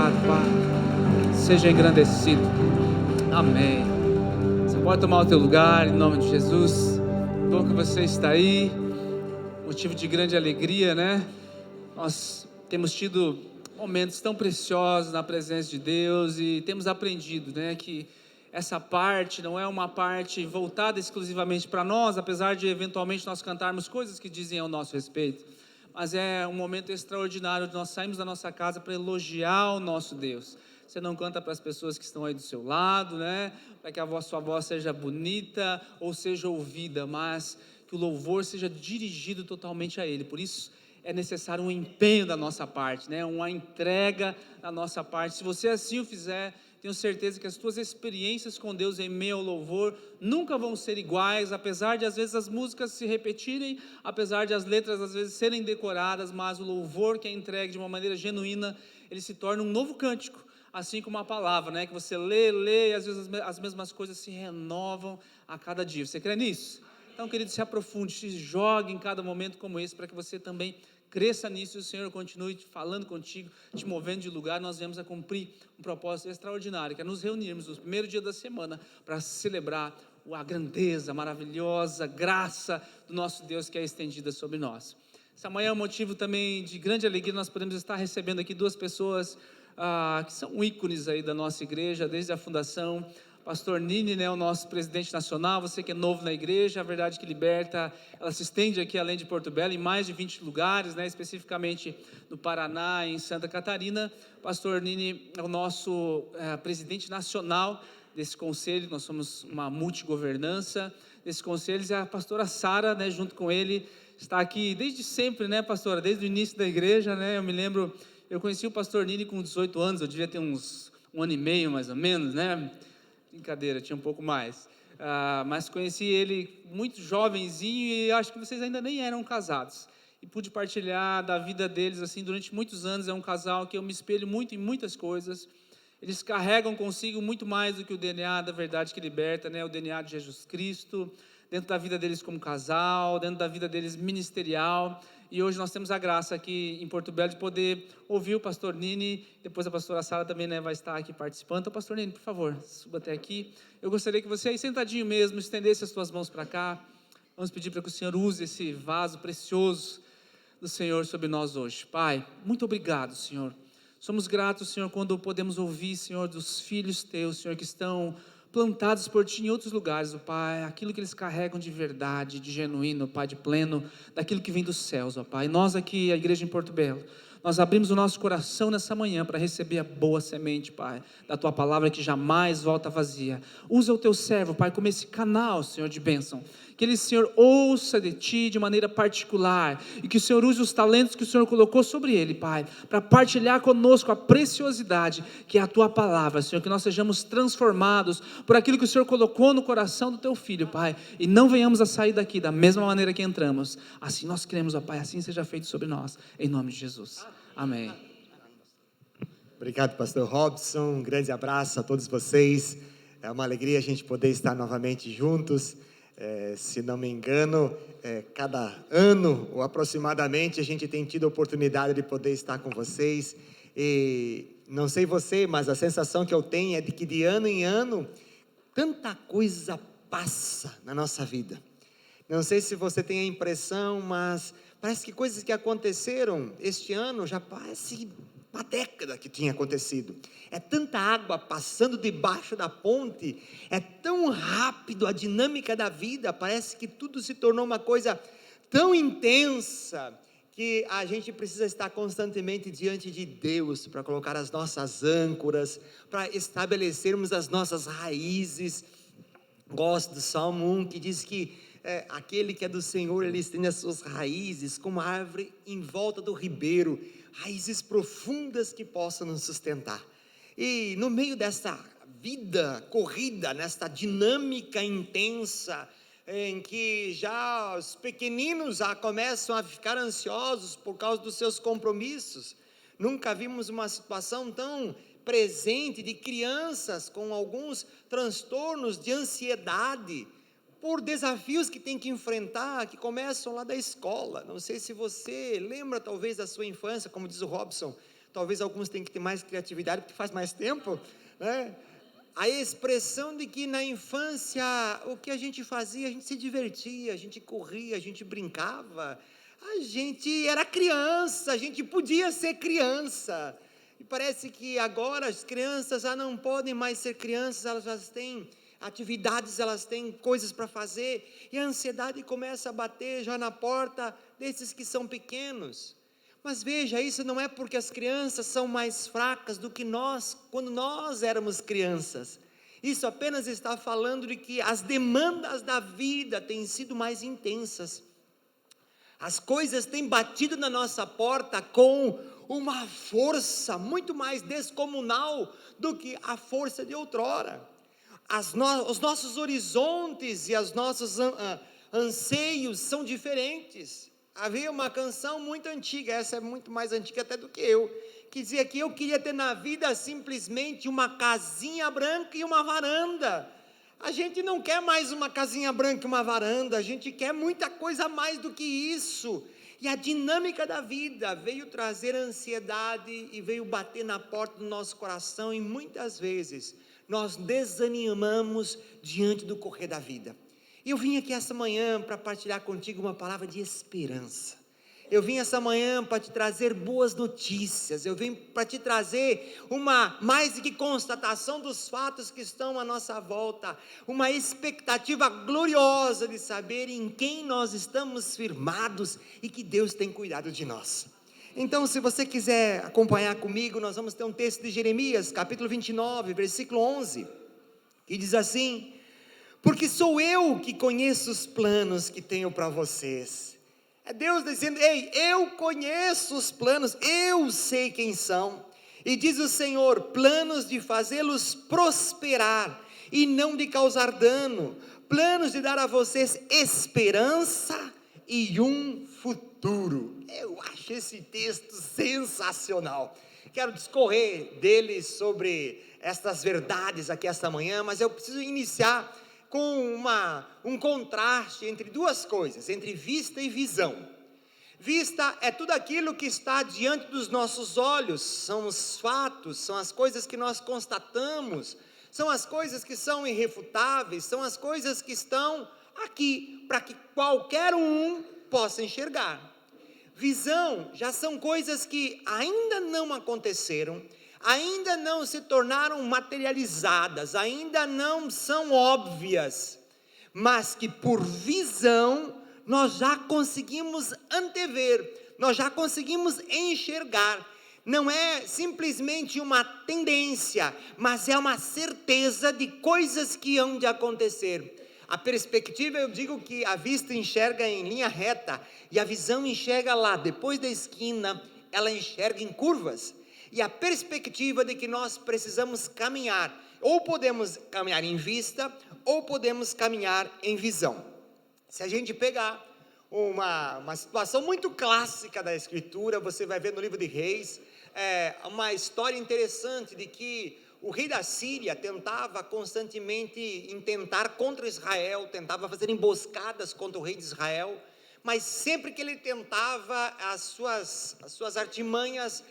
obrigado, Pai. Seja engrandecido. Amém. Você pode tomar o teu lugar em nome de Jesus. Bom que você está aí. Motivo de grande alegria, né? Nós temos tido momentos tão preciosos na presença de Deus e temos aprendido, né, que essa parte não é uma parte voltada exclusivamente para nós, apesar de eventualmente nós cantarmos coisas que dizem ao nosso respeito, mas é um momento extraordinário de nós sairmos da nossa casa para elogiar o nosso Deus. Você não canta para as pessoas que estão aí do seu lado, né, para que sua voz seja bonita ou seja ouvida, mas que o louvor seja dirigido totalmente a Ele. Por isso é necessário um empenho da nossa parte, né? Uma entrega da nossa parte. Se você assim o fizer, tenho certeza que as tuas experiências com Deus em meio ao louvor nunca vão ser iguais, apesar de às vezes as músicas se repetirem, apesar de as letras às vezes serem decoradas, mas o louvor que é entregue de uma maneira genuína, ele se torna um novo cântico, assim como a palavra, né? Que você lê, e às vezes as mesmas coisas se renovam a cada dia. Você crê nisso? Então, querido, se aprofunde, se jogue em cada momento como esse, para que você também cresça nisso e o Senhor continue falando contigo, te movendo de lugar. Nós viemos a cumprir um propósito extraordinário, que é nos reunirmos no primeiro dia da semana para celebrar a grandeza, a maravilhosa graça do nosso Deus que é estendida sobre nós. Essa manhã é um motivo também de grande alegria. Nós podemos estar recebendo aqui duas pessoas que são ícones aí da nossa igreja, desde a fundação. Pastor Nini, né, o nosso presidente nacional. Você que é novo na igreja, a Verdade que Liberta, ela se estende aqui além de Porto Belo, em mais de 20 lugares, né, especificamente no Paraná, em Santa Catarina. Pastor Nini é o nosso presidente nacional desse conselho. Nós somos uma multigovernança desse conselho, e a pastora Sara, né, junto com ele, está aqui desde sempre, né, pastora, desde o início da igreja, né. Eu me lembro, eu conheci o pastor Nini com 18 anos, eu devia ter uns um ano e meio mais ou menos, né. Brincadeira, tinha um pouco mais, mas conheci ele muito jovenzinho e acho que vocês ainda nem eram casados, e pude partilhar da vida deles assim durante muitos anos. É um casal que eu me espelho muito em muitas coisas. Eles carregam consigo muito mais do que o DNA da Verdade que Liberta, né? O DNA de Jesus Cristo, dentro da vida deles como casal, dentro da vida deles ministerial. E hoje nós temos a graça aqui em Porto Belo de poder ouvir o pastor Nini, depois a pastora Sara também, né, vai estar aqui participando. Então, pastor Nini, por favor, suba até aqui. Eu gostaria que você aí sentadinho mesmo, estendesse as suas mãos para cá. Vamos pedir para que o Senhor use esse vaso precioso do Senhor sobre nós hoje. Pai, muito obrigado, Senhor. Somos gratos, Senhor, quando podemos ouvir, Senhor, dos filhos teus, Senhor, que estão plantados por Ti em outros lugares, ó Pai, aquilo que eles carregam de verdade, de genuíno, Pai, de pleno, daquilo que vem dos céus, ó Pai. Nós aqui, a igreja em Porto Belo, nós abrimos o nosso coração nessa manhã para receber a boa semente, Pai, da Tua palavra que jamais volta vazia. Usa o Teu servo, Pai, como esse canal, Senhor, de bênção. Que ele, Senhor, ouça de Ti de maneira particular, e que o Senhor use os talentos que o Senhor colocou sobre ele, Pai, para partilhar conosco a preciosidade que é a Tua palavra, Senhor. Que nós sejamos transformados por aquilo que o Senhor colocou no coração do Teu Filho, Pai, e não venhamos a sair daqui da mesma maneira que entramos. Assim nós queremos, ó Pai, assim seja feito sobre nós, em nome de Jesus. Amém. Obrigado, pastor Robson. Um grande abraço a todos vocês. É uma alegria a gente poder estar novamente juntos. Se não me engano, cada ano ou aproximadamente a gente tem tido a oportunidade de poder estar com vocês. E não sei você, mas a sensação que eu tenho é de que de ano em ano tanta coisa passa na nossa vida. Não sei se você tem a impressão, mas parece que coisas que aconteceram este ano já parece uma década que tinha acontecido. É tanta água passando debaixo da ponte, é tão rápido a dinâmica da vida, parece que tudo se tornou uma coisa tão intensa que a gente precisa estar constantemente diante de Deus para colocar as nossas âncoras, para estabelecermos as nossas raízes. Gosto do Salmo 1 que diz que aquele que é do Senhor, ele estende as suas raízes como a árvore em volta do ribeiro, raízes profundas que possam nos sustentar. E no meio dessa vida corrida, nesta dinâmica intensa, em que já os pequeninos já começam a ficar ansiosos por causa dos seus compromissos, nunca vimos uma situação tão presente de crianças com alguns transtornos de ansiedade, por desafios que tem que enfrentar, que começam lá da escola. Não sei se você lembra talvez da sua infância, como diz o Robson, talvez alguns tenham que ter mais criatividade, porque faz mais tempo, né? A expressão de que na infância, o que a gente fazia, a gente se divertia, a gente corria, a gente brincava, a gente era criança, a gente podia ser criança. E parece que agora as crianças já não podem mais ser crianças, elas já têm atividades, elas têm coisas para fazer, e a ansiedade começa a bater já na porta desses que são pequenos. Mas veja, isso não é porque as crianças são mais fracas do que nós, quando nós éramos crianças. Isso apenas está falando de que as demandas da vida têm sido mais intensas. As coisas têm batido na nossa porta com uma força muito mais descomunal do que a força de outrora. Os nossos horizontes e os nossos anseios são diferentes. Havia uma canção muito antiga, essa é muito mais antiga até do que eu, que dizia que eu queria ter na vida simplesmente uma casinha branca e uma varanda. A gente não quer mais uma casinha branca e uma varanda, a gente quer muita coisa mais do que isso. E a dinâmica da vida veio trazer ansiedade e veio bater na porta do nosso coração, e muitas vezes nós desanimamos diante do correr da vida. Eu vim aqui essa manhã para partilhar contigo uma palavra de esperança. Eu vim essa manhã para te trazer boas notícias. Eu vim para te trazer uma mais do que constatação dos fatos que estão à nossa volta, uma expectativa gloriosa de saber em quem nós estamos firmados e que Deus tem cuidado de nós. Então, se você quiser acompanhar comigo, nós vamos ter um texto de Jeremias, capítulo 29, versículo 11, que diz assim: porque sou eu que conheço os planos que tenho para vocês. É Deus dizendo: ei, eu conheço os planos, eu sei quem são. E diz o Senhor: planos de fazê-los prosperar e não de causar dano, planos de dar a vocês esperança e um futuro. Eu acho esse texto sensacional. Quero discorrer dele sobre estas verdades aqui esta manhã, mas eu preciso iniciar com um contraste entre duas coisas, entre vista e visão. Vista é tudo aquilo que está diante dos nossos olhos, são os fatos, são as coisas que nós constatamos, são as coisas que são irrefutáveis, são as coisas que estão aqui, para que qualquer um possa enxergar. Visão já são coisas que ainda não aconteceram, ainda não se tornaram materializadas, ainda não são óbvias, mas que por visão nós já conseguimos antever, nós já conseguimos enxergar. Não é simplesmente uma tendência, mas é uma certeza de coisas que hão de acontecer. A perspectiva, eu digo que a vista enxerga em linha reta, e a visão enxerga lá, depois da esquina, ela enxerga em curvas. E a perspectiva de que nós precisamos caminhar, ou podemos caminhar em vista, ou podemos caminhar em visão. Se a gente pegar uma situação muito clássica da Escritura, você vai ver no livro de Reis, uma história interessante de que o rei da Síria tentava constantemente intentar contra Israel, tentava fazer emboscadas contra o rei de Israel, mas sempre que ele tentava, as suas artimanhas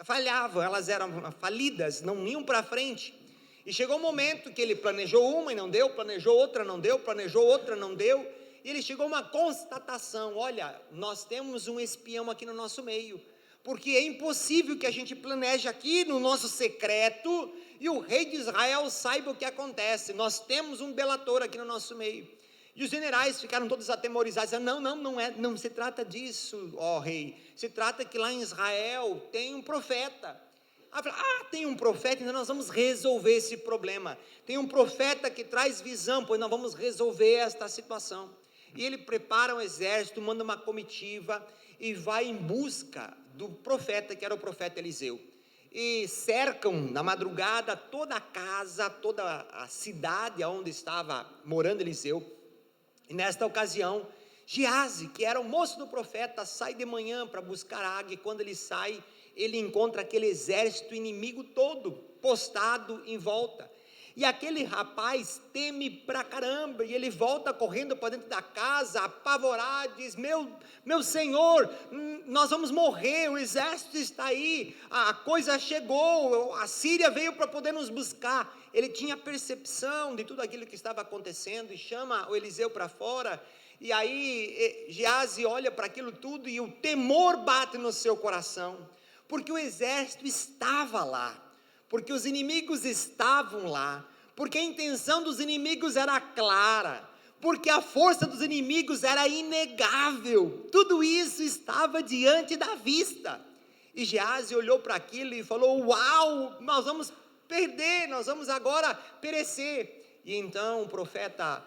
falhavam, elas eram falidas, não iam para frente. E chegou um momento que ele planejou uma e não deu, planejou outra não deu, planejou outra não deu, e ele chegou a uma constatação: olha, nós temos um espião aqui no nosso meio, porque é impossível que a gente planeje aqui no nosso secreto e o rei de Israel saiba o que acontece. Nós temos um delator aqui no nosso meio. E os generais ficaram todos atemorizados, dizendo: não se trata disso, ó rei, se trata que lá em Israel tem um profeta. Tem um profeta, então nós vamos resolver esse problema. Tem um profeta que traz visão, pois nós vamos resolver esta situação. E ele prepara um exército, manda uma comitiva e vai em busca do profeta, que era o profeta Eliseu. E cercam na madrugada toda a casa, toda a cidade onde estava morando Eliseu. E nesta ocasião, Geazi, que era o moço do profeta, sai de manhã para buscar água, e quando ele sai, ele encontra aquele exército inimigo todo postado em volta. E aquele rapaz teme pra caramba, e ele volta correndo para dentro da casa, apavorado, diz: meu senhor, nós vamos morrer, o exército está aí, a coisa chegou, a Síria veio para poder nos buscar. Ele tinha percepção de tudo aquilo que estava acontecendo, e chama o Eliseu para fora, e aí Geazi olha para aquilo tudo, e o temor bate no seu coração, porque o exército estava lá, porque os inimigos estavam lá, porque a intenção dos inimigos era clara, porque a força dos inimigos era inegável, tudo isso estava diante da vista. E Geazi olhou para aquilo e falou: uau, nós vamos perder, nós vamos agora perecer. E então o profeta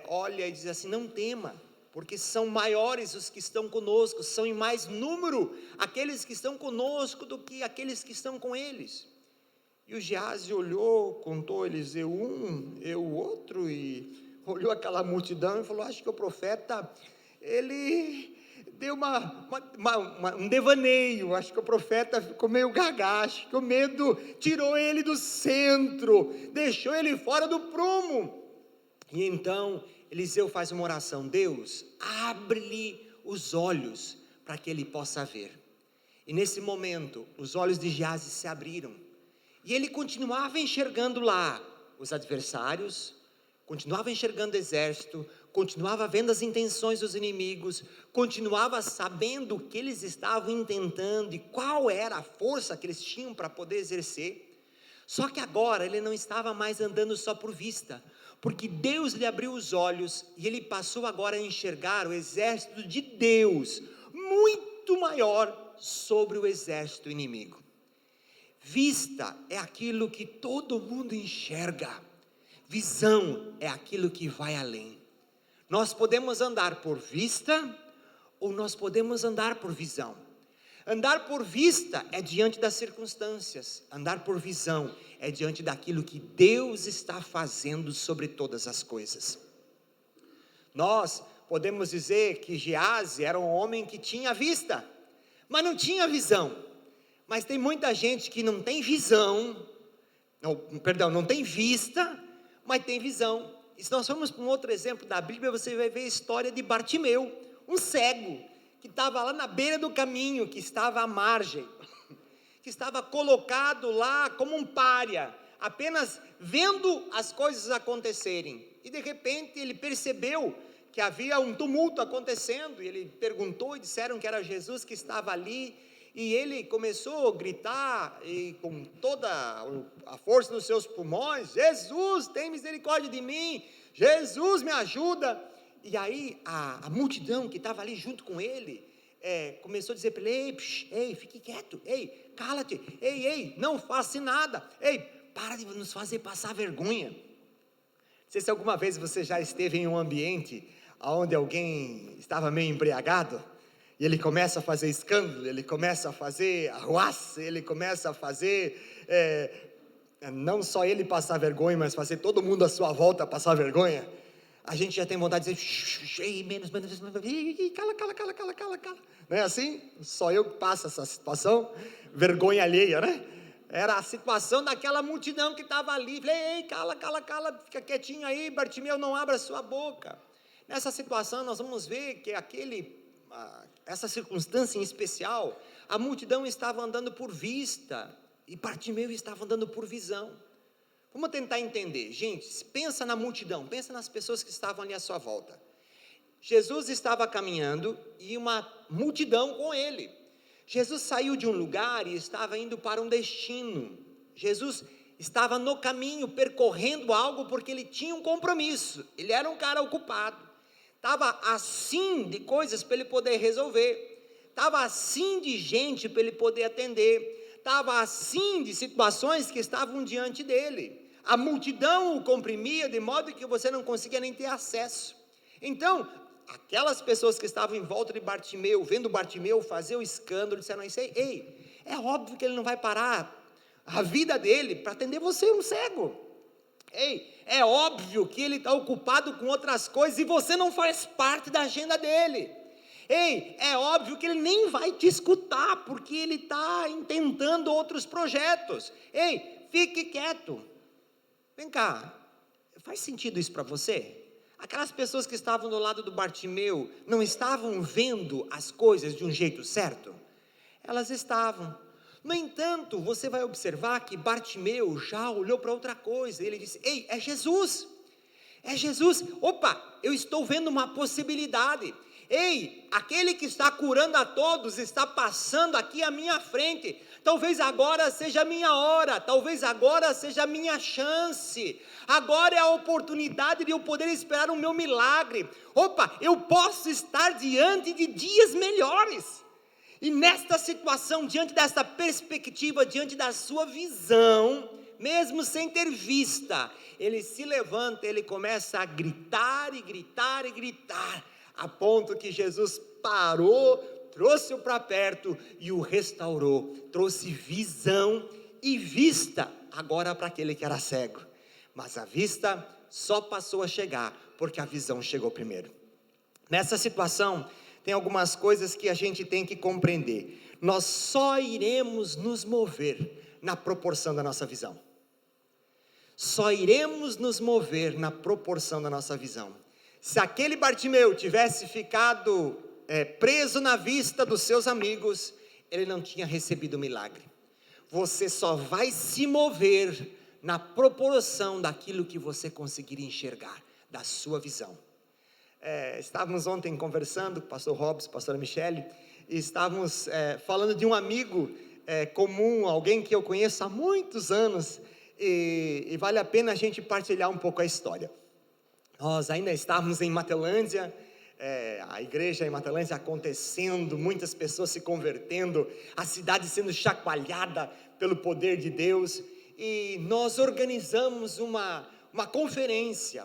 olha e diz assim: não tema, porque são maiores os que estão conosco, são em mais número aqueles que estão conosco do que aqueles que estão com eles. E o Geazi olhou, contou Eliseu um, eu o outro, e olhou aquela multidão e falou: acho que o profeta, ele deu um devaneio, acho que o profeta ficou meio gaga, acho que o medo tirou ele do centro, deixou ele fora do prumo. E então Eliseu faz uma oração: Deus, abre-lhe os olhos para que ele possa ver. E nesse momento os olhos de Geazi se abriram, e ele continuava enxergando lá os adversários, continuava enxergando o exército, continuava vendo as intenções dos inimigos, continuava sabendo o que eles estavam intentando e qual era a força que eles tinham para poder exercer. Só que agora ele não estava mais andando só por vista, porque Deus lhe abriu os olhos, e ele passou agora a enxergar o exército de Deus, muito maior sobre o exército inimigo. Vista é aquilo que todo mundo enxerga, visão é aquilo que vai além. Nós podemos andar por vista, ou nós podemos andar por visão. Andar por vista é diante das circunstâncias, andar por visão é diante daquilo que Deus está fazendo sobre todas as coisas. Nós podemos dizer que Geazi era um homem que tinha vista, mas não tinha visão. Mas tem muita gente que não tem visão, não tem vista, mas tem visão. E se nós formos para um outro exemplo da Bíblia, você vai ver a história de Bartimeu, um cego, que estava lá na beira do caminho, que estava à margem, que estava colocado lá como um pária, apenas vendo as coisas acontecerem. E de repente ele percebeu que havia um tumulto acontecendo, e ele perguntou, e disseram que era Jesus que estava ali, e ele começou a gritar, e com toda a força nos seus pulmões: Jesus, tem misericórdia de mim, Jesus, me ajuda. E aí a multidão que estava ali junto com ele, começou a dizer para ele: ei, fique quieto, ei, cala-te, ei, não faça nada, ei, para de nos fazer passar vergonha. Não sei se alguma vez você já esteve em um ambiente onde alguém estava meio embriagado, e ele começa a fazer escândalo, ele começa a fazer arruaça, ele começa a fazer, não só ele passar vergonha, mas fazer todo mundo à sua volta passar vergonha. A gente já tem vontade de dizer: ei, menos, cala. Não é assim? Só eu que passo essa situação, vergonha alheia, né? Era a situação daquela multidão que estava ali. Falei: ei, cala, fica quietinho aí, Bartimeu, não abra sua boca. Nessa situação nós vamos ver que essa circunstância em especial, a multidão estava andando por vista, e Bartimeu estava andando por visão. Vamos tentar entender, gente. Pensa na multidão, pensa nas pessoas que estavam ali à sua volta. Jesus estava caminhando e uma multidão com ele. Jesus saiu de um lugar e estava indo para um destino. Jesus estava no caminho, percorrendo algo, porque ele tinha um compromisso. Ele era um cara ocupado. Estava assim de coisas para ele poder resolver. Estava assim de gente para ele poder atender. Estava assim de situações que estavam diante dele. A multidão o comprimia de modo que você não conseguia nem ter acesso. Então, aquelas pessoas que estavam em volta de Bartimeu, vendo Bartimeu fazer o escândalo, disseram: ei, é óbvio que ele não vai parar a vida dele para atender você, um cego. Ei, é óbvio que ele está ocupado com outras coisas e você não faz parte da agenda dele. Ei, é óbvio que ele nem vai te escutar, porque ele está intentando outros projetos. Ei, fique quieto. Vem cá, faz sentido isso para você? Aquelas pessoas que estavam do lado do Bartimeu não estavam vendo as coisas de um jeito certo? Elas estavam. No entanto, você vai observar que Bartimeu já olhou para outra coisa. Ele disse: ei, é Jesus. É Jesus. Opa, eu estou vendo uma possibilidade. Ei, aquele que está curando a todos está passando aqui à minha frente. Talvez agora seja a minha hora, talvez agora seja a minha chance. Agora é a oportunidade de eu poder esperar o meu milagre. Opa, eu posso estar diante de dias melhores. E nesta situação, diante desta perspectiva, diante da sua visão, mesmo sem ter vista, ele se levanta, ele começa a gritar e gritar e gritar, a ponto que Jesus parou, trouxe-o para perto e o restaurou, trouxe visão e vista agora para aquele que era cego. Mas a vista só passou a chegar porque a visão chegou primeiro. Nessa situação, tem algumas coisas que a gente tem que compreender. Nós só iremos nos mover na proporção da nossa visão. Só iremos nos mover na proporção da nossa visão. Se aquele Bartimeu tivesse ficado preso na vista dos seus amigos, ele não tinha recebido o milagre. Você só vai se mover na proporção daquilo que você conseguir enxergar, da sua visão. Estávamos ontem conversando com o pastor Robson, pastora Michele, e estávamos falando de um amigo comum, alguém que eu conheço há muitos anos, e vale a pena a gente partilhar um pouco a história. Nós ainda estávamos em Matelândia, a igreja em Matelândia acontecendo, muitas pessoas se convertendo, a cidade sendo chacoalhada pelo poder de Deus, e nós organizamos uma conferência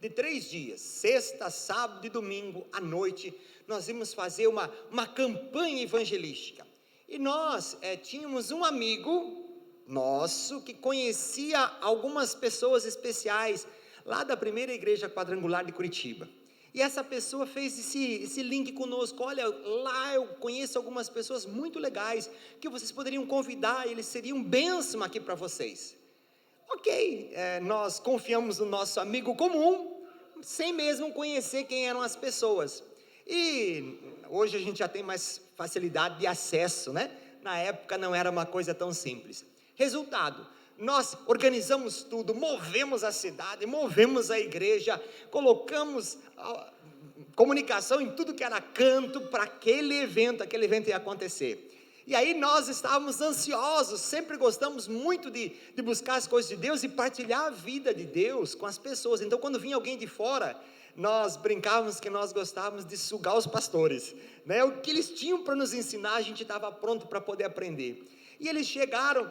de 3 dias, sexta, sábado e domingo à noite. Nós íamos fazer uma campanha evangelística, e nós tínhamos um amigo nosso que conhecia algumas pessoas especiais lá da primeira igreja quadrangular de Curitiba, e essa pessoa fez esse link conosco. Olha, lá eu conheço algumas pessoas muito legais, que vocês poderiam convidar, eles seriam bênção aqui para vocês. Ok, nós confiamos no nosso amigo comum, sem mesmo conhecer quem eram as pessoas, e hoje a gente já tem mais facilidade de acesso, né? Na época não era uma coisa tão simples. Resultado, nós organizamos tudo, movemos a cidade, movemos a igreja, colocamos comunicação em tudo que era canto para aquele evento ia acontecer. E aí nós estávamos ansiosos, sempre gostamos muito de buscar as coisas de Deus e partilhar a vida de Deus com as pessoas. Então, quando vinha alguém de fora, nós brincávamos que nós gostávamos de sugar os pastores, né? O que eles tinham para nos ensinar, a gente estava pronto para poder aprender. E eles chegaram,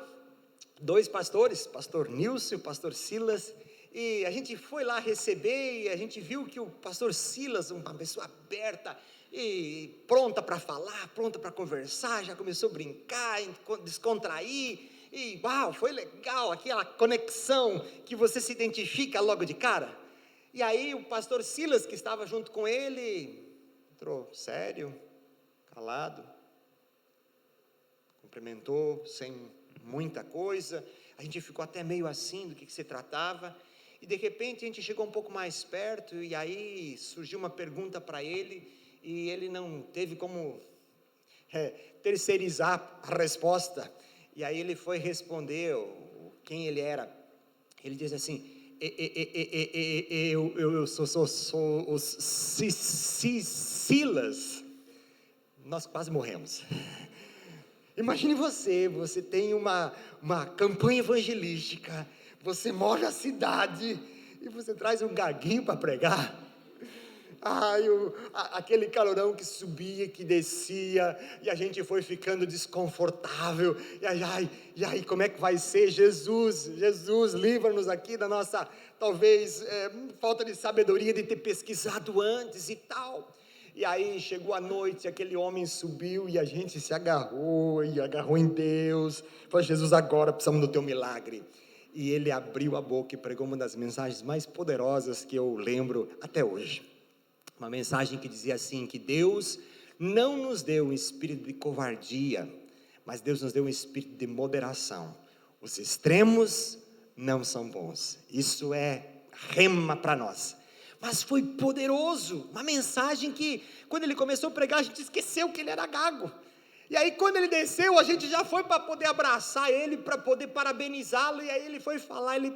2 pastores, pastor Nilson e o pastor Silas, e a gente foi lá receber, e a gente viu que o pastor Silas, uma pessoa aberta e pronta para falar, pronta para conversar, já começou a brincar, descontrair, e uau, foi legal, aquela conexão que você se identifica logo de cara. E aí o pastor Silas, que estava junto com ele, entrou sério, calado, cumprimentou sem muita coisa. A gente ficou até meio assim do que se tratava, e de repente a gente chegou um pouco mais perto, e aí surgiu uma pergunta para ele, e ele não teve como terceirizar a resposta, e aí ele foi responder quem ele era. Ele diz assim: eu sou o Silas. Nós quase morremos. Imagine você tem uma campanha evangelística, você mora na cidade e você traz um gaguinho para pregar. Aquele calorão que subia, que descia, e a gente foi ficando desconfortável, e aí como é que vai ser? Jesus, livra-nos aqui da nossa, talvez, falta de sabedoria de ter pesquisado antes e tal. E aí chegou a noite, aquele homem subiu, e a gente se agarrou em Deus, falou: Jesus, agora precisamos do teu milagre. E ele abriu a boca e pregou uma das mensagens mais poderosas que eu lembro até hoje. Uma mensagem que dizia assim, que Deus não nos deu um espírito de covardia, mas Deus nos deu um espírito de moderação. Os extremos não são bons. Isso é rema para nós. Mas foi poderoso, uma mensagem que, quando ele começou a pregar, a gente esqueceu que ele era gago. E aí quando ele desceu, a gente já foi para poder abraçar ele, para poder parabenizá-lo, e aí ele foi falar, ele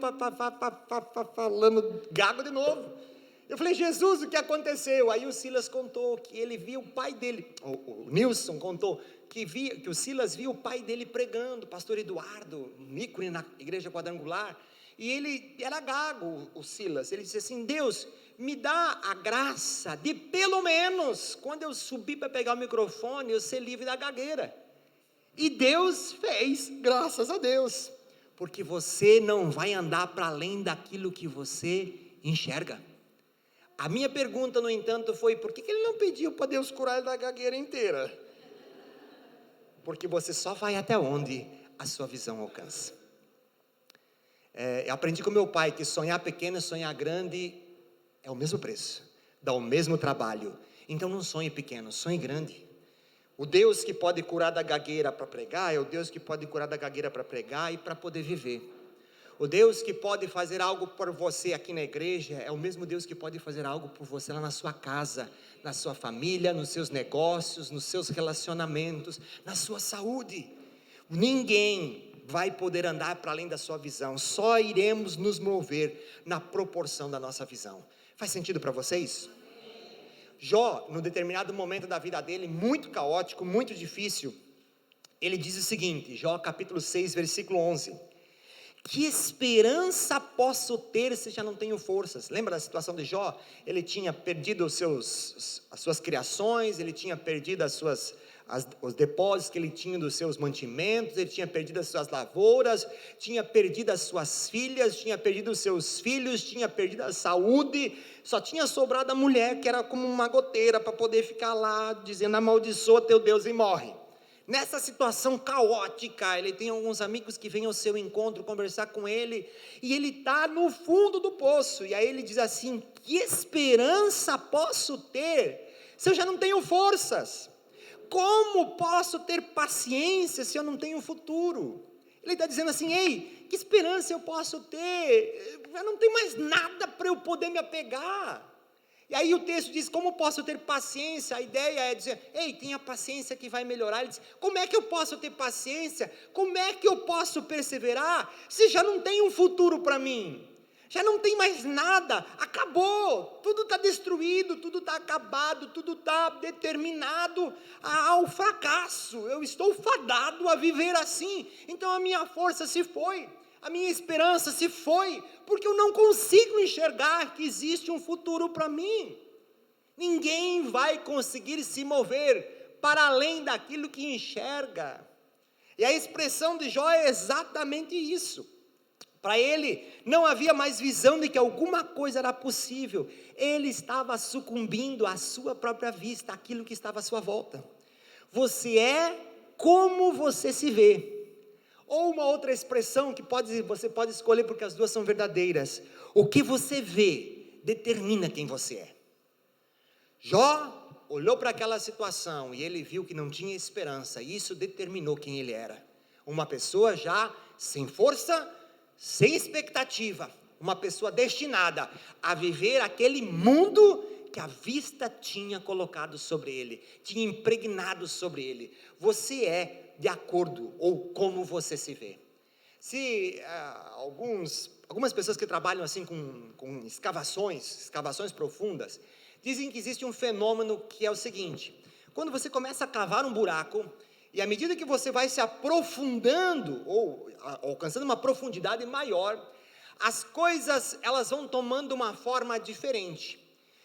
falando gago de novo. Eu falei, Jesus, o que aconteceu? Aí o Silas contou que ele viu o pai dele, o Nilson contou, que o Silas viu o pai dele pregando, o pastor Eduardo, um ícone na igreja quadrangular, e ele era gago, o Silas. Ele disse assim, Deus, me dá a graça de pelo menos, quando eu subir para pegar o microfone, eu ser livre da gagueira. E Deus fez, graças a Deus, porque você não vai andar para além daquilo que você enxerga. A minha pergunta, no entanto, foi, por que ele não pediu para Deus curar ele da gagueira inteira? Porque você só vai até onde a sua visão alcança. Eu aprendi com meu pai que sonhar pequeno e sonhar grande é o mesmo preço, dá o mesmo trabalho. Então não sonhe pequeno, sonhe grande. O Deus que pode curar da gagueira para pregar, é o Deus que pode curar da gagueira para pregar e para poder viver. O Deus que pode fazer algo por você aqui na igreja, é o mesmo Deus que pode fazer algo por você lá na sua casa, na sua família, nos seus negócios, nos seus relacionamentos, na sua saúde. Ninguém vai poder andar para além da sua visão, só iremos nos mover na proporção da nossa visão. Faz sentido para vocês? Jó, num determinado momento da vida dele, muito caótico, muito difícil, ele diz o seguinte, Jó capítulo 6, versículo 11, que esperança posso ter se já não tenho forças? Lembra da situação de Jó? Ele tinha perdido as suas criações, ele tinha perdido os depósitos que ele tinha dos seus mantimentos, ele tinha perdido as suas lavouras, tinha perdido as suas filhas, tinha perdido os seus filhos, tinha perdido a saúde, só tinha sobrado a mulher, que era como uma goteira, para poder ficar lá, dizendo, amaldiçoa teu Deus e morre. Nessa situação caótica, ele tem alguns amigos que vêm ao seu encontro conversar com ele, e ele está no fundo do poço, e aí ele diz assim, que esperança posso ter, se eu já não tenho forças? Como posso ter paciência se eu não tenho futuro? Ele está dizendo assim, ei, que esperança eu posso ter? Já não tem mais nada para eu poder me apegar. E aí o texto diz, como posso ter paciência? A ideia é dizer, ei, tenha paciência que vai melhorar. Ele diz, como é que eu posso ter paciência? Como é que eu posso perseverar se já não tem um futuro para mim? Já não tem mais nada, acabou, tudo está destruído, tudo está acabado, tudo está determinado ao fracasso, eu estou fadado a viver assim, então a minha força se foi, a minha esperança se foi, porque eu não consigo enxergar que existe um futuro para mim. Ninguém vai conseguir se mover para além daquilo que enxerga, e a expressão de Jó é exatamente isso. Para ele não havia mais visão de que alguma coisa era possível, ele estava sucumbindo à sua própria vista, àquilo que estava à sua volta. Você é como você se vê. Ou uma outra expressão que você pode escolher, porque as duas são verdadeiras. O que você vê determina quem você é. Jó olhou para aquela situação e ele viu que não tinha esperança, e isso determinou quem ele era. Uma pessoa já sem força, sem expectativa, uma pessoa destinada a viver aquele mundo que a vista tinha colocado sobre ele, tinha impregnado sobre ele. Você é de acordo ou como você se vê. Se algumas pessoas que trabalham assim com escavações profundas, dizem que existe um fenômeno que é o seguinte: quando você começa a cavar um buraco, e à medida que você vai se aprofundando, ou alcançando uma profundidade maior, as coisas elas vão tomando uma forma diferente.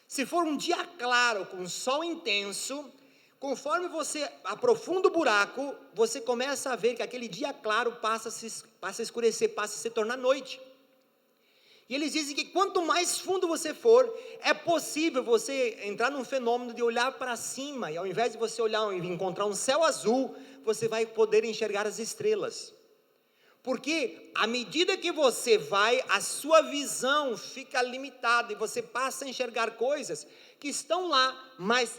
Se for um dia claro, com sol intenso, conforme você aprofunda o buraco, você começa a ver que aquele dia claro passa a escurecer, passa a se tornar noite. E eles dizem que quanto mais fundo você for, é possível você entrar num fenômeno de olhar para cima, e ao invés de você olhar e encontrar um céu azul, você vai poder enxergar as estrelas. Porque à medida que você vai, a sua visão fica limitada, e você passa a enxergar coisas que estão lá, mas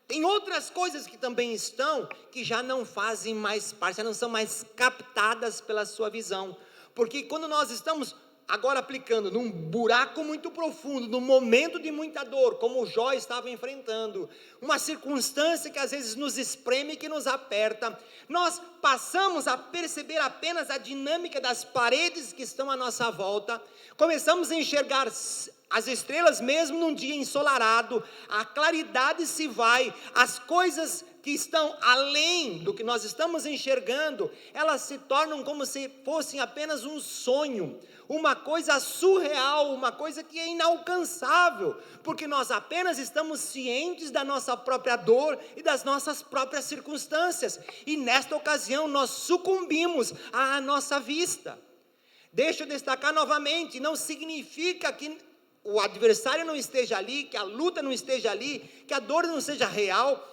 tem outras coisas que também estão, que já não fazem mais parte, já não são mais captadas pela sua visão. porque quando nós estamos agora aplicando num buraco muito profundo, num momento de muita dor, como Jó estava enfrentando, uma circunstância que às vezes nos espreme, que nos aperta, nós passamos a perceber apenas a dinâmica das paredes que estão à nossa volta, começamos a enxergar as estrelas mesmo num dia ensolarado, a claridade se vai, as coisas que estão além do que nós estamos enxergando, elas se tornam como se fossem apenas um sonho, uma coisa surreal, uma coisa que é inalcançável, porque nós apenas estamos cientes da nossa própria dor e das nossas próprias circunstâncias, e nesta ocasião nós sucumbimos à nossa vista. Deixa eu destacar novamente, não significa que o adversário não esteja ali, que a luta não esteja ali, que a dor não seja real,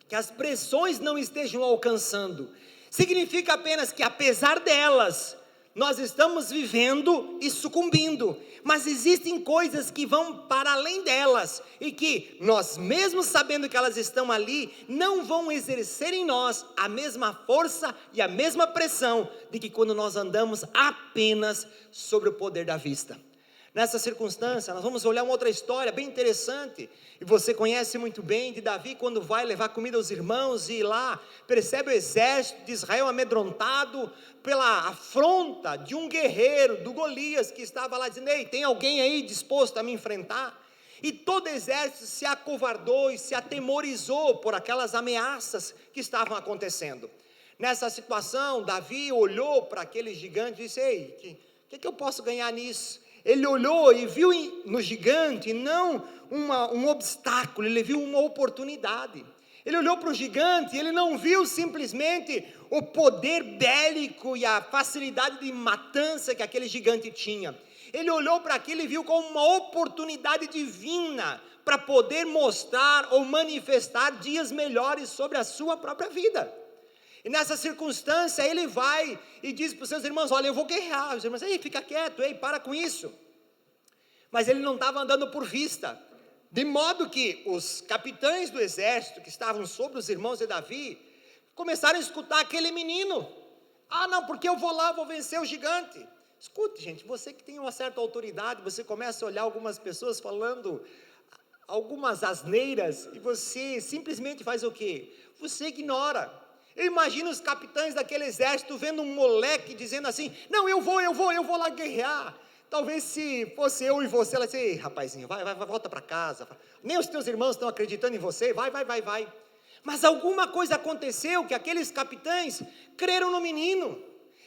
que as pressões não estejam alcançando, significa apenas que apesar delas, nós estamos vivendo e sucumbindo, mas existem coisas que vão para além delas, e que nós mesmo sabendo que elas estão ali, não vão exercer em nós a mesma força e a mesma pressão, de que quando nós andamos apenas sobre o poder da vista. Nessa circunstância, nós vamos olhar uma outra história bem interessante, e você conhece muito bem, de Davi, quando vai levar comida aos irmãos, e lá percebe o exército de Israel amedrontado, pela afronta de um guerreiro, do Golias, que estava lá dizendo: ei, tem alguém aí disposto a me enfrentar? E todo o exército se acovardou e se atemorizou por aquelas ameaças que estavam acontecendo. Nessa situação, Davi olhou para aquele gigante e disse: ei, o que eu posso ganhar nisso? Ele olhou e viu no gigante não um obstáculo, ele viu uma oportunidade. Ele olhou para o gigante e ele não viu simplesmente o poder bélico e a facilidade de matança que aquele gigante tinha. Ele olhou para aquilo e viu como uma oportunidade divina para poder mostrar ou manifestar dias melhores sobre a sua própria vida. E nessa circunstância ele vai e diz para os seus irmãos: olha, eu vou guerrear. Os irmãos: ei, fica quieto, ei, para com isso. Mas ele não estava andando por vista, de modo que os capitães do exército que estavam sobre os irmãos de Davi, começaram a escutar aquele menino: ah não, porque eu vou lá, vou vencer o gigante. Escute, gente, você que tem uma certa autoridade, você começa a olhar algumas pessoas falando algumas asneiras, e você simplesmente faz o quê? Você ignora. Eu imagino os capitães daquele exército vendo um moleque dizendo assim: não, eu vou lá guerrear. Talvez se fosse eu e você, ela disse: ei, rapazinho, vai, volta para casa, nem os teus irmãos estão acreditando em você, vai. Mas alguma coisa aconteceu, que aqueles capitães creram no menino,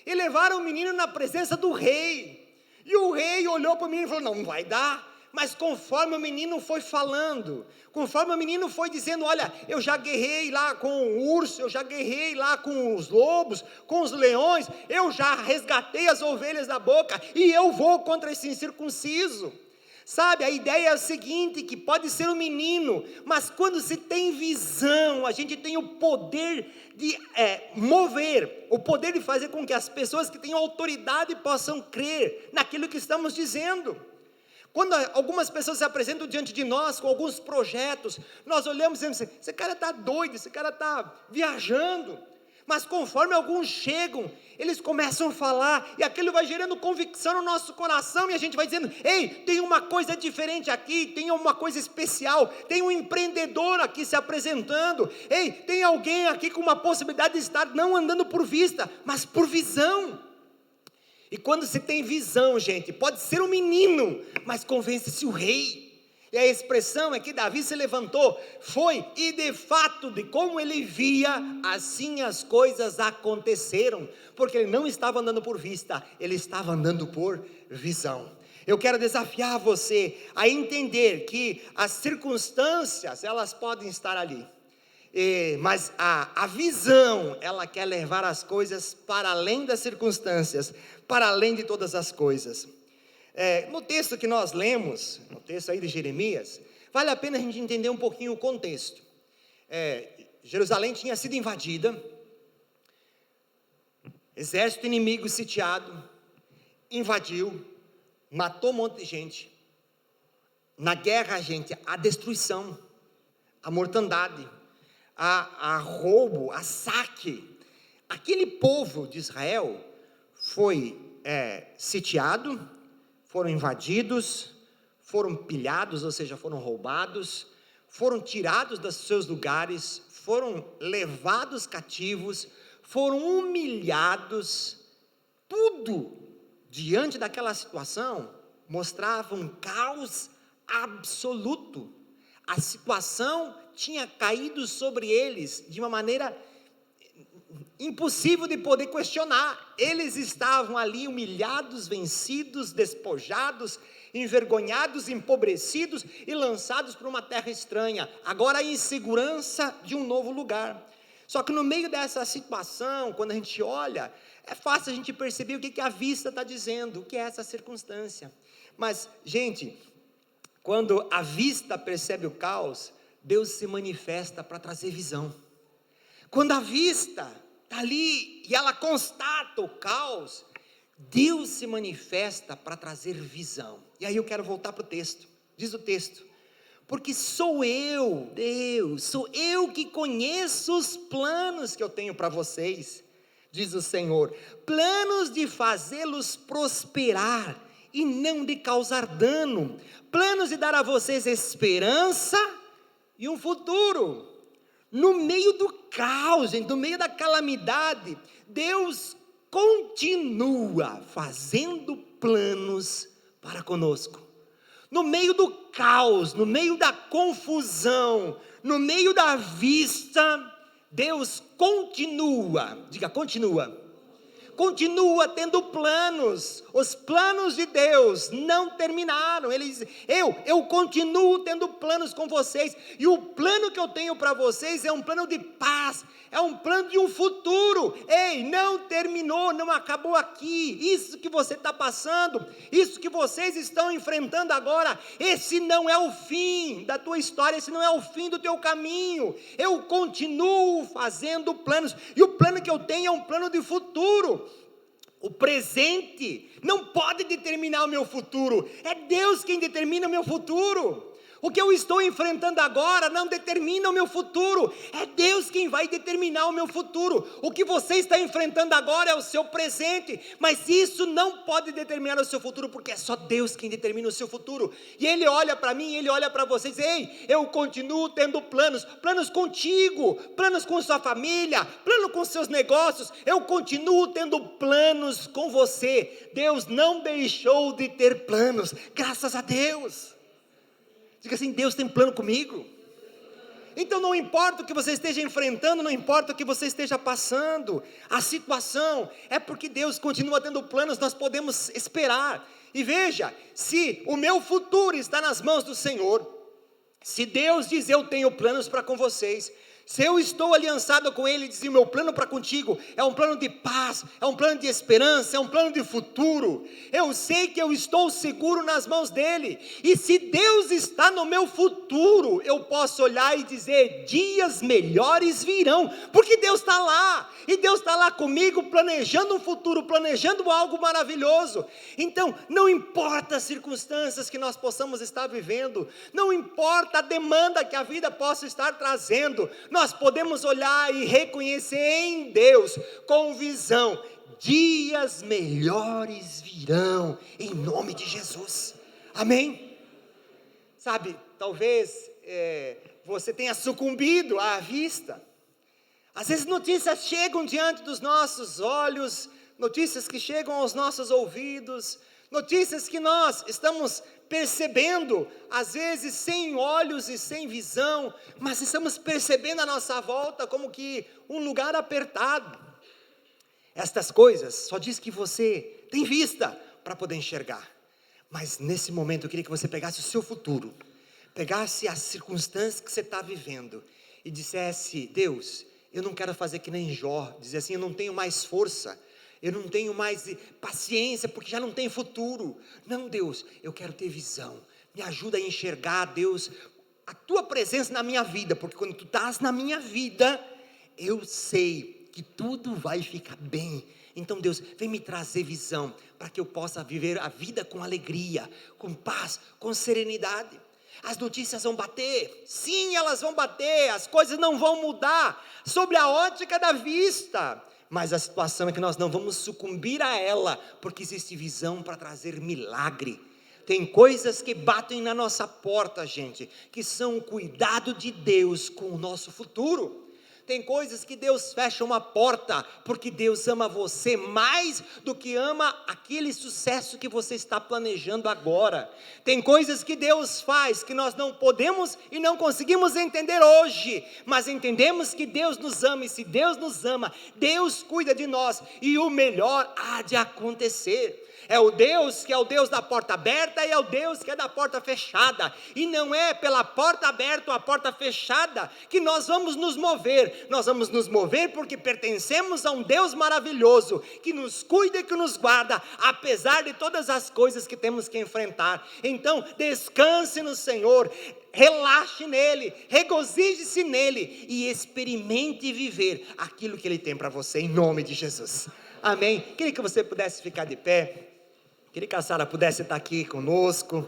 e levaram o menino na presença do rei, e o rei olhou para o menino e falou: não vai dar. Mas conforme o menino foi falando, conforme o menino foi dizendo: olha, eu já guerrei lá com o urso, eu já guerrei lá com os lobos, com os leões, eu já resgatei as ovelhas da boca, e eu vou contra esse incircunciso. Sabe, a ideia é a seguinte, que pode ser um menino, mas quando se tem visão, a gente tem o poder de mover, o poder de fazer com que as pessoas que têm autoridade possam crer naquilo que estamos dizendo. Quando algumas pessoas se apresentam diante de nós com alguns projetos, nós olhamos e dizemos assim: esse cara está doido, esse cara está viajando. Mas conforme alguns chegam, eles começam a falar, e aquilo vai gerando convicção no nosso coração, e a gente vai dizendo: ei, tem uma coisa diferente aqui, tem uma coisa especial, tem um empreendedor aqui se apresentando, ei, tem alguém aqui com uma possibilidade de estar não andando por vista, mas por visão. E quando se tem visão, gente, pode ser um menino, mas convence-se o rei. E a expressão é que Davi se levantou, foi, e de fato, de como ele via, assim as coisas aconteceram, porque ele não estava andando por vista, ele estava andando por visão. Eu quero desafiar você a entender que as circunstâncias, elas podem estar ali, mas a visão, ela quer levar as coisas para além das circunstâncias, para além de todas as coisas. No texto que nós lemos, no texto aí de Jeremias, vale a pena a gente entender um pouquinho o contexto. Jerusalém tinha sido invadida, exército inimigo sitiado, invadiu, matou um monte de gente. Na guerra, gente, a destruição, a mortandade, a roubo, a saque. Aquele povo de Israel foi sitiados, foram invadidos, foram pilhados, ou seja, foram roubados, foram tirados dos seus lugares, foram levados cativos, foram humilhados. Tudo diante daquela situação mostrava um caos absoluto. A situação tinha caído sobre eles de uma maneira impossível de poder questionar. Eles estavam ali humilhados, vencidos, despojados, envergonhados, empobrecidos e lançados para uma terra estranha, agora em segurança de um novo lugar. Só que no meio dessa situação, quando a gente olha, é fácil a gente perceber o que a vista está dizendo, o que é essa circunstância. Mas, gente, quando a vista percebe o caos, Deus se manifesta para trazer visão. Quando a vista está ali e ela constata o caos, Deus se manifesta para trazer visão. E aí eu quero voltar para o texto. Diz o texto: porque sou eu, Deus, sou eu que conheço os planos que eu tenho para vocês, diz o Senhor, planos de fazê-los prosperar e não de causar dano, planos de dar a vocês esperança e um futuro. No meio do caos, no meio da calamidade, Deus continua fazendo planos para conosco. No meio do caos, no meio da confusão, no meio da vista, Deus continua, diga continua tendo planos. Os planos de Deus não terminaram. Ele diz: eu continuo tendo planos com vocês, e o plano que eu tenho para vocês é um plano de paz, é um plano de um futuro. Ei, não terminou, não acabou aqui. Isso que você está passando, isso que vocês estão enfrentando agora, esse não é o fim da tua história, esse não é o fim do teu caminho. Eu continuo fazendo planos, e o plano que eu tenho é um plano de futuro. O presente não pode determinar o meu futuro, é Deus quem determina o meu futuro. O que eu estou enfrentando agora não determina o meu futuro, é Deus quem vai determinar o meu futuro. O que você está enfrentando agora é o seu presente, mas isso não pode determinar o seu futuro, porque é só Deus quem determina o seu futuro. E Ele olha para mim, Ele olha para vocês: ei, eu continuo tendo planos contigo, planos com sua família, plano com seus negócios, eu continuo tendo planos com você. Deus não deixou de ter planos, graças a Deus. Diga assim: Deus tem plano comigo. Então não importa o que você esteja enfrentando, não importa o que você esteja passando, a situação é porque Deus continua tendo planos, nós podemos esperar. E veja, se o meu futuro está nas mãos do Senhor, se Deus diz: eu tenho planos para com vocês, se eu estou aliançado com Ele, diz: o meu plano para contigo é um plano de paz, é um plano de esperança, é um plano de futuro. Eu sei que eu estou seguro nas mãos dEle, e se Deus está no meu futuro, eu posso olhar e dizer: dias melhores virão, porque Deus está lá, e Deus está lá comigo, planejando um futuro, planejando algo maravilhoso. Então, não importa as circunstâncias que nós possamos estar vivendo, não importa a demanda que a vida possa estar trazendo, nós podemos olhar e reconhecer em Deus, com visão: dias melhores virão, em nome de Jesus, amém? Sabe, talvez você tenha sucumbido à vista. Às vezes notícias chegam diante dos nossos olhos, notícias que chegam aos nossos ouvidos, notícias que nós estamos percebendo, às vezes sem olhos e sem visão, mas estamos percebendo à nossa volta como que um lugar apertado. Estas coisas só diz que você tem vista para poder enxergar, mas nesse momento eu queria que você pegasse o seu futuro, pegasse as circunstâncias que você está vivendo e dissesse: Deus, eu não quero fazer que nem Jó, dizer assim: eu não tenho mais força, eu não tenho mais paciência, porque já não tem futuro. Não, Deus, eu quero ter visão, me ajuda a enxergar, Deus, a tua presença na minha vida, porque quando tu estás na minha vida, eu sei que tudo vai ficar bem. Então Deus, vem me trazer visão, para que eu possa viver a vida com alegria, com paz, com serenidade. As notícias vão bater, sim, elas vão bater, as coisas não vão mudar, sobre a ótica da vista, mas a situação é que nós não vamos sucumbir a ela, porque existe visão para trazer milagre. Tem coisas que batem na nossa porta, gente, que são o cuidado de Deus com o nosso futuro. Tem coisas que Deus fecha uma porta, porque Deus ama você mais do que ama aquele sucesso que você está planejando agora. Tem coisas que Deus faz, que nós não podemos e não conseguimos entender hoje, mas entendemos que Deus nos ama, e se Deus nos ama, Deus cuida de nós, e o melhor há de acontecer. É o Deus que é o Deus da porta aberta, e é o Deus que é da porta fechada, e não é pela porta aberta ou a porta fechada que nós vamos nos mover. Nós vamos nos mover porque pertencemos a um Deus maravilhoso, que nos cuida e que nos guarda, apesar de todas as coisas que temos que enfrentar. Então descanse no Senhor, relaxe nele, regozije-se nele, e experimente viver aquilo que Ele tem para você, em nome de Jesus, amém? Queria que você pudesse ficar de pé. Queria que a Sara pudesse estar aqui conosco.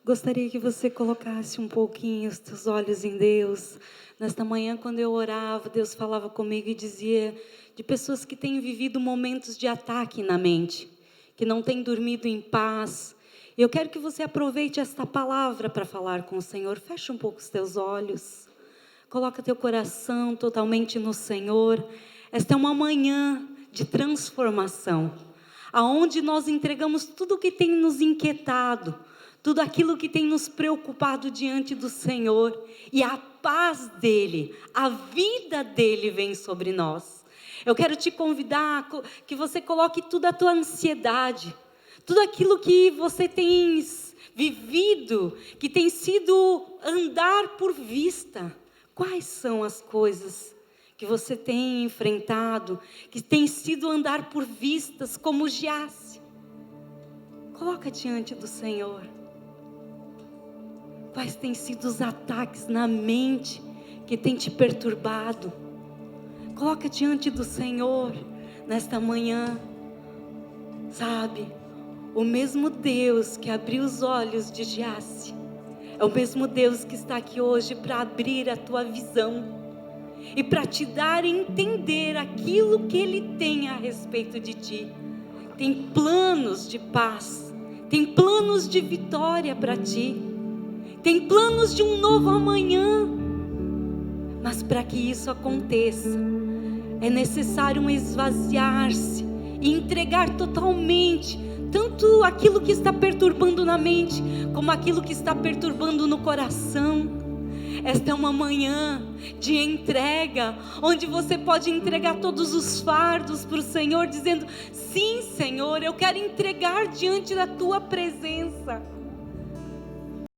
Gostaria que você colocasse um pouquinho os teus olhos em Deus. Nesta manhã, quando eu orava, Deus falava comigo e dizia de pessoas que têm vivido momentos de ataque na mente, que não têm dormido em paz. E eu quero que você aproveite esta palavra para falar com o Senhor. Fecha um pouco os teus olhos. Coloca teu coração totalmente no Senhor. Esta é uma manhã de transformação, aonde nós entregamos tudo o que tem nos inquietado, tudo aquilo que tem nos preocupado diante do Senhor, e a paz dEle, a vida dEle vem sobre nós. Eu quero te convidar que você coloque toda a tua ansiedade, tudo aquilo que você tem vivido, que tem sido andar por vista. Quais são as coisas que você tem enfrentado, que tem sido andar por vistas como Giasse? Coloca diante do Senhor. Quais têm sido os ataques na mente que tem te perturbado? Coloca diante do Senhor nesta manhã. Sabe, o mesmo Deus que abriu os olhos de Giasse é o mesmo Deus que está aqui hoje para abrir a tua visão e para te dar a entender aquilo que Ele tem a respeito de ti. Tem planos de paz, tem planos de vitória para ti, tem planos de um novo amanhã. Mas para que isso aconteça, é necessário um esvaziar-se e entregar totalmente tanto aquilo que está perturbando na mente, como aquilo que está perturbando no coração. Esta é uma manhã de entrega, onde você pode entregar todos os fardos para o Senhor, dizendo: sim, Senhor, eu quero entregar diante da Tua presença.